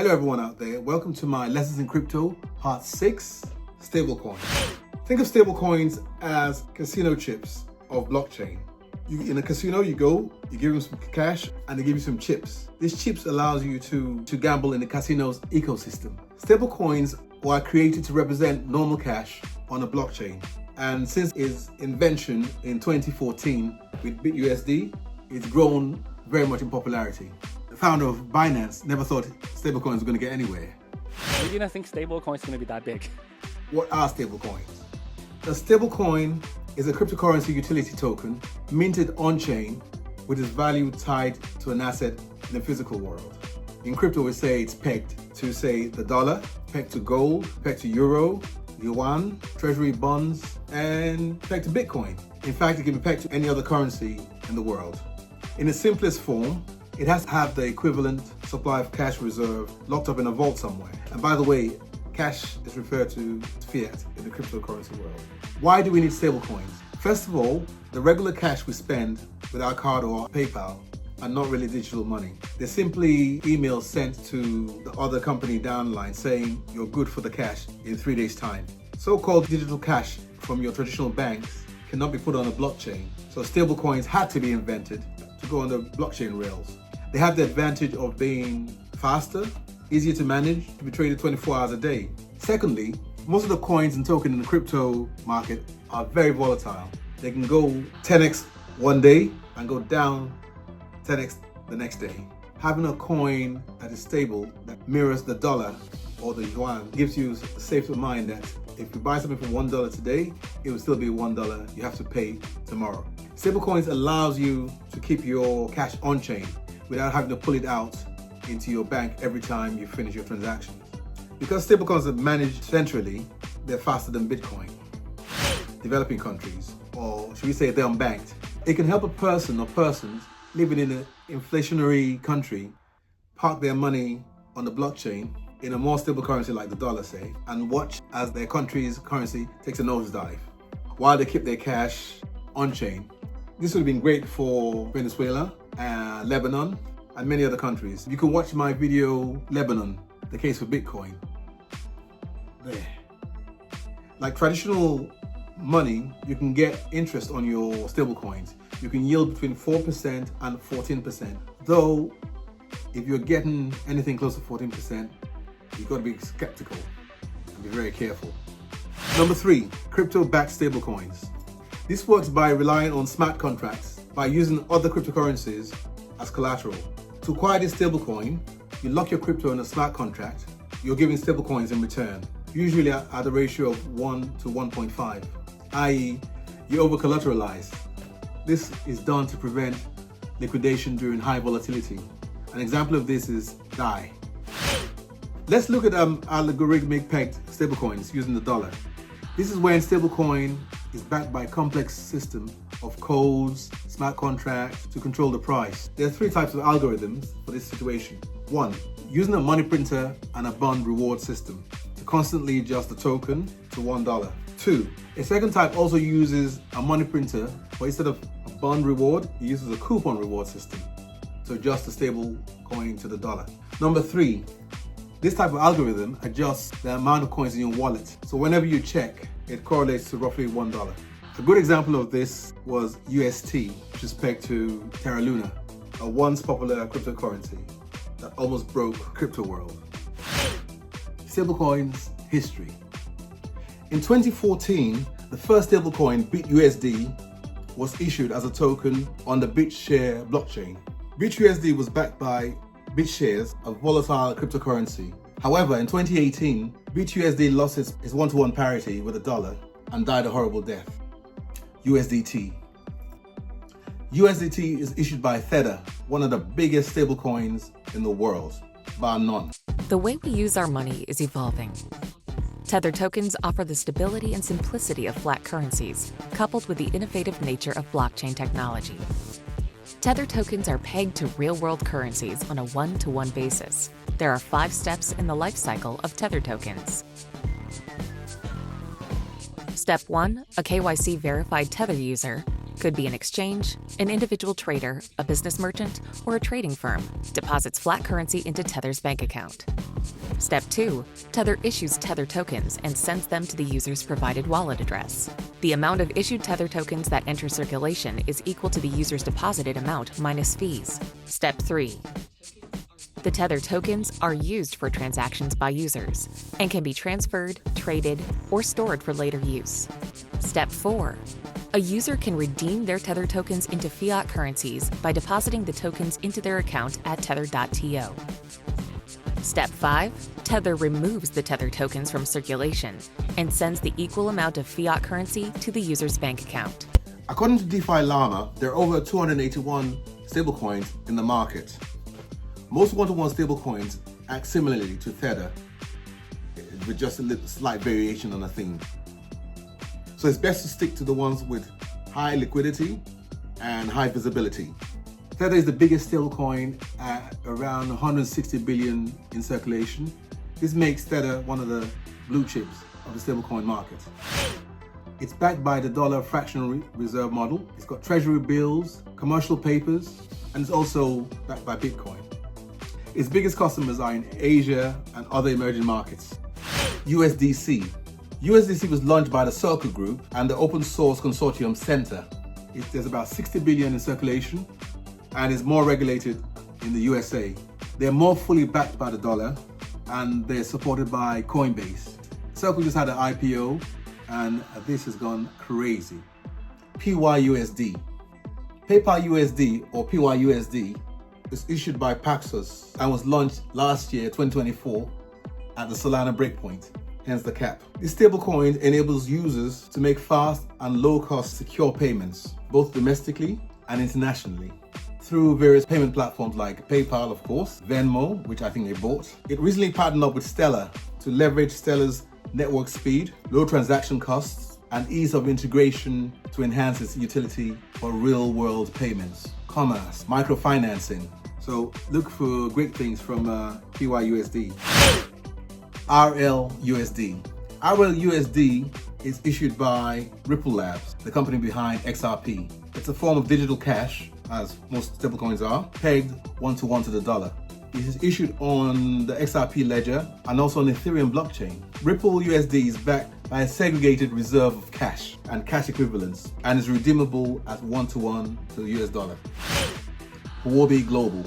Hello everyone out there, welcome to my Lessons in Crypto, Part 6, Stablecoins. Think of stablecoins as casino chips of blockchain. In a casino you go, you give them some cash and they give you some chips. These chips allows you to gamble in the casino's ecosystem. Stablecoins were created to represent normal cash on a blockchain. And since its invention in 2014 with BitUSD, it's grown very much in popularity. The founder of Binance never thought stablecoins were going to get anywhere. We didn't think stablecoins are going to be that big. What are stablecoins? A stablecoin is a cryptocurrency utility token minted on-chain with its value tied to an asset in the physical world. In crypto, we say it's pegged to, say, the dollar, pegged to gold, pegged to euro, yuan, treasury bonds, and pegged to Bitcoin. In fact, it can be pegged to any other currency in the world. In its simplest form, it has to have the equivalent supply of cash reserve locked up in a vault somewhere. And by the way, cash is referred to fiat in the cryptocurrency world. Why do we need stablecoins? First of all, the regular cash we spend with our card or PayPal are not really digital money. They're simply emails sent to the other company down the line saying you're good for the cash in 3 days' time. So-called digital cash from your traditional banks cannot be put on a blockchain. So stablecoins had to be invented to go on the blockchain rails. They have the advantage of being faster, easier to manage, to be traded 24 hours a day. Secondly, most of the coins and tokens in the crypto market are very volatile. They can go 10x one day and go down 10x the next day. Having a coin that is stable, that mirrors the dollar or the yuan, gives you a safe of mind that if you buy something for $1 today, it will still be $1 you have to pay tomorrow. Stablecoins allows you to keep your cash on-chain without having to pull it out into your bank every time you finish your transaction. Because stablecoins are managed centrally, they're faster than Bitcoin. Developing countries, or should we say they're unbanked, it can help a person or persons living in an inflationary country park their money on the blockchain in a more stable currency like the dollar, say, and watch as their country's currency takes a nosedive while they keep their cash on-chain. This would have been great for Venezuela, Lebanon, and many other countries. You can watch my video, Lebanon, the case for Bitcoin. There. Like traditional money, you can get interest on your stablecoins. You can yield between 4% and 14%. Though, if you're getting anything close to 14%, you've got to be skeptical and be very careful. Number 3, crypto-backed stablecoins. This works by relying on smart contracts by using other cryptocurrencies as collateral. To acquire this stablecoin, you lock your crypto in a smart contract. You're giving stablecoins in return, usually at a ratio of 1 to 1.5, i.e. you over-collateralize. This is done to prevent liquidation during high volatility. An example of this is DAI. Let's look at algorithmic pegged stablecoins using the dollar. This is when stablecoin is backed by a complex system of codes, smart contracts to control the price. There are 3 types of algorithms for this situation. 1, using a money printer and a bond reward system to constantly adjust the token to $1. 2, a second type also uses a money printer, but instead of a bond reward, it uses a coupon reward system to adjust the stable coin to the dollar. Number 3, this type of algorithm adjusts the amount of coins in your wallet. So whenever you check, it correlates to roughly $1. A good example of this was UST, which is pegged to Terra Luna, a once popular cryptocurrency that almost broke crypto world. Stablecoins history. In 2014, the first stablecoin BitUSD was issued as a token on the Bitshare blockchain. BitUSD was backed by Bitshare, a volatile cryptocurrency. However, in 2018, BitUSD lost its one-to-one parity with the dollar and died a horrible death. USDT. USDT is issued by Tether, one of the biggest stablecoins in the world, bar none. The way we use our money is evolving. Tether tokens offer the stability and simplicity of flat currencies, coupled with the innovative nature of blockchain technology. Tether tokens are pegged to real-world currencies on a one-to-one basis. There are 5 steps in the life cycle of Tether tokens. Step 1, a KYC verified Tether user could be an exchange, an individual trader, a business merchant, or a trading firm, deposits fiat currency into Tether's bank account. Step 2. Tether issues Tether tokens and sends them to the user's provided wallet address. The amount of issued Tether tokens that enter circulation is equal to the user's deposited amount minus fees. Step 3. The Tether tokens are used for transactions by users and can be transferred, traded, or stored for later use. Step 4. A user can redeem their Tether tokens into fiat currencies by depositing the tokens into their account at tether.to. Step 5. Tether removes the Tether tokens from circulation and sends the equal amount of fiat currency to the user's bank account. According to DeFi Llama, there are over 281 stablecoins in the market. Most one-to-one stablecoins act similarly to Tether, with just a little slight variation on a theme. So it's best to stick to the ones with high liquidity and high visibility. Tether is the biggest stablecoin at around 160 billion in circulation. This makes Tether one of the blue chips of the stablecoin market. It's backed by the dollar fractional reserve model. It's got treasury bills, commercial papers, and it's also backed by Bitcoin. Its biggest customers are in Asia and other emerging markets. USDC. USDC was launched by the Circle Group and the Open Source Consortium Center. There's about 60 billion in circulation and is more regulated in the USA. They're more fully backed by the dollar and they're supported by Coinbase. Circle just had an IPO and this has gone crazy. PYUSD. PayPal USD or PYUSD is issued by Paxos and was launched last year, 2024, at the Solana breakpoint, hence the cap. This stablecoin enables users to make fast and low-cost secure payments, both domestically and internationally, through various payment platforms like PayPal, of course, Venmo, which I think they bought. It recently partnered up with Stellar to leverage Stellar's network speed, low transaction costs, and ease of integration to enhance its utility for real-world payments, commerce, microfinancing. So look for great things from PYUSD. RLUSD. RLUSD is issued by Ripple Labs, the company behind XRP. It's a form of digital cash, as most stablecoins are, pegged one-to-one to the dollar. It is issued on the XRP ledger and also on the Ethereum blockchain. Ripple USD is backed by a segregated reserve of cash and cash equivalents and is redeemable at one-to-one to the US dollar. Huobi Global.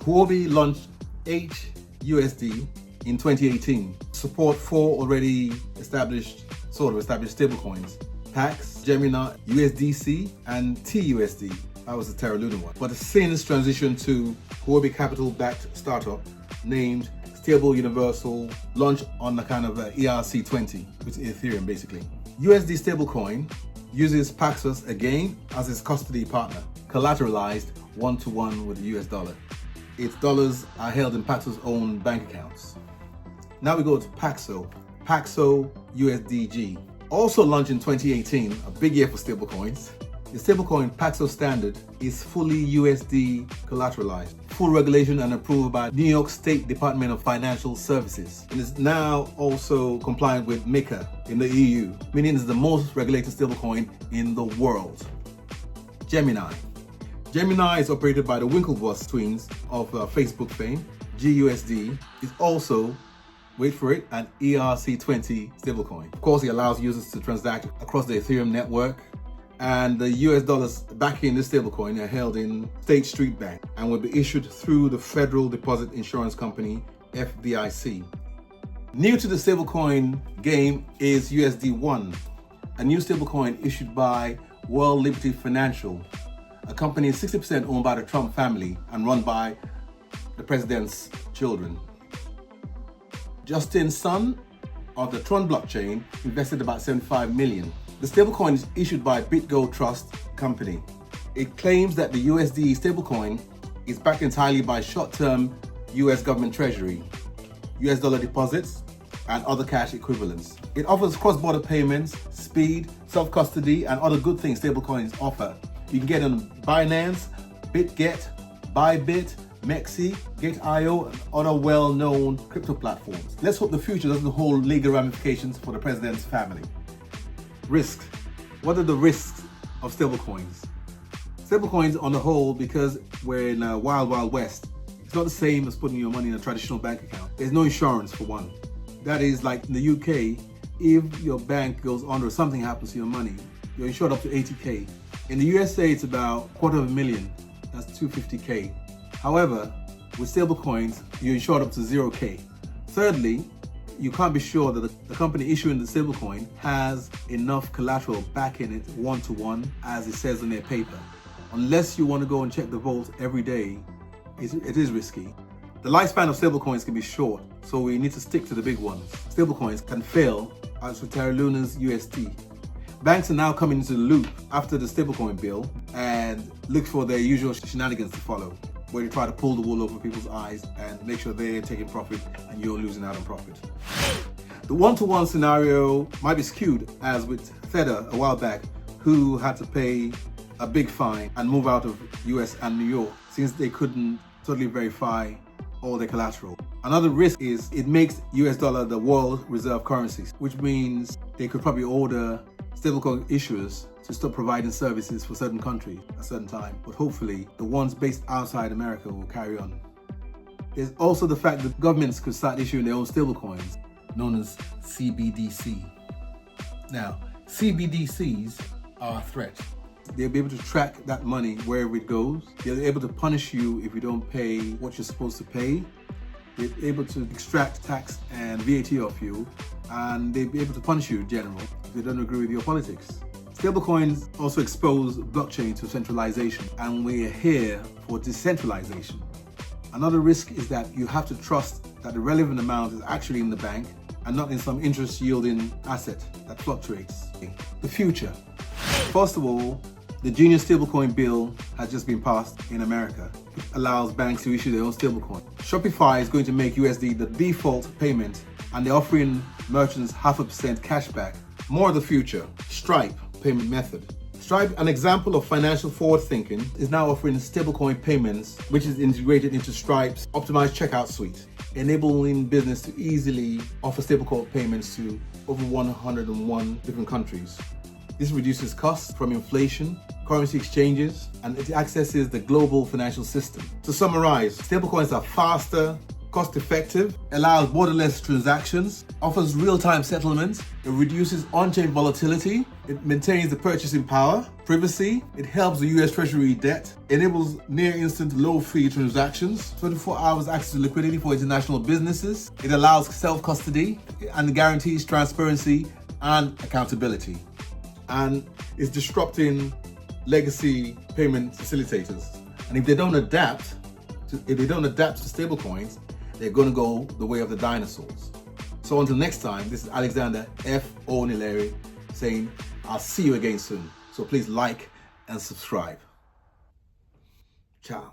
Huobi launched HUSD in 2018 to support 4 already established stablecoins: Pax, Gemini, USDC, and TUSD. That was the Terra Luna one. But since transition to Huobi Capital-backed startup named Stable Universal, launched on the kind of ERC20, which is Ethereum basically. USD stablecoin uses Paxos again as its custody partner, collateralized one-to-one with the US dollar. Its dollars are held in Paxos' own bank accounts. Now we go to Paxo USDG. Also launched in 2018, a big year for stablecoins. The stablecoin Paxo Standard is fully USD collateralized, full regulation and approved by New York State Department of Financial Services, and is now also compliant with MiCA in the EU, meaning it's the most regulated stablecoin in the world. Gemini. Gemini is operated by the Winklevoss twins of Facebook fame. GUSD is also, wait for it, an ERC20 stablecoin. Of course, it allows users to transact across the Ethereum network, and the US dollars backing this stablecoin are held in State Street Bank and will be issued through the Federal Deposit Insurance Company, FDIC. New to the stablecoin game is USD1, a new stablecoin issued by World Liberty Financial, a company 60% owned by the Trump family and run by the president's children. Justin Sun of the Tron blockchain invested about 75 million. The stablecoin is issued by BitGo Trust Company. It claims that the USD stablecoin is backed entirely by short-term US government treasury, US dollar deposits, and other cash equivalents. It offers cross-border payments, speed, self-custody, and other good things stablecoins offer. You can get on Binance, BitGet, Bybit, Mexi, Gate.io, and other well-known crypto platforms. Let's hope the future doesn't hold legal ramifications for the president's family. Risks. What are the risks of stablecoins. Stablecoins on the whole, because we're in a wild, wild west, it's not the same as putting your money in a traditional bank account. There's no insurance for one. That is, like in the UK, if your bank goes under or something happens to your money, you're insured up to 80K. In the USA, it's about $250,000. That's 250K. However, with stablecoins, you're insured up to 0K. Thirdly, you can't be sure that the company issuing the stablecoin has enough collateral backing it one-to-one as it says on their paper. Unless you want to go and check the vault every day, it is risky. The lifespan of stablecoins can be short, so we need to stick to the big ones. Stablecoins can fail, as with Tether USDT. Banks are now coming into the loop after the stablecoin bill and look for their usual shenanigans to follow, where they try to pull the wool over people's eyes and make sure they're taking profit and you're losing out on profit. The one-to-one scenario might be skewed, as with Tether a while back, who had to pay a big fine and move out of US and New York since they couldn't totally verify all their collateral. Another risk is it makes US dollar the world reserve currency, which means they could probably order stablecoin issuers to stop providing services for certain countries at a certain time, but hopefully the ones based outside America will carry on. There's also the fact that governments could start issuing their own stablecoins, known as CBDC. Now, CBDCs are a threat. They'll be able to track that money wherever it goes. They'll be able to punish you if you don't pay what you're supposed to pay. They're able to extract tax and VAT off you, and they'll be able to punish you in general if they don't agree with your politics. Stablecoins also expose blockchain to centralization, and we're here for decentralization. Another risk is that you have to trust that the relevant amount is actually in the bank and not in some interest-yielding asset that fluctuates. The future. First of all, the Junior Stablecoin bill has just been passed in America. It allows banks to issue their own stablecoin. Shopify is going to make USD the default payment, and they're offering merchants 0.5% cashback. More of the future. Stripe payment method. Stripe, an example of financial forward thinking, is now offering stablecoin payments, which is integrated into Stripe's optimized checkout suite, enabling business to easily offer stablecoin payments to over 101 different countries. This reduces costs from inflation, currency exchanges, and it accesses the global financial system. To summarize, stablecoins are faster, cost-effective, allows borderless transactions, offers real-time settlement, it reduces on-chain volatility, it maintains the purchasing power, privacy, it helps the US Treasury debt, enables near-instant low-fee transactions, 24 hours access to liquidity for international businesses, it allows self-custody, and guarantees transparency and accountability, and is disrupting legacy payment facilitators. And if they don't adapt to stablecoins, they're going to go the way of the dinosaurs. So until next time, this is Alexander F. Onilere saying, I'll see you again soon. So please like and subscribe. Ciao.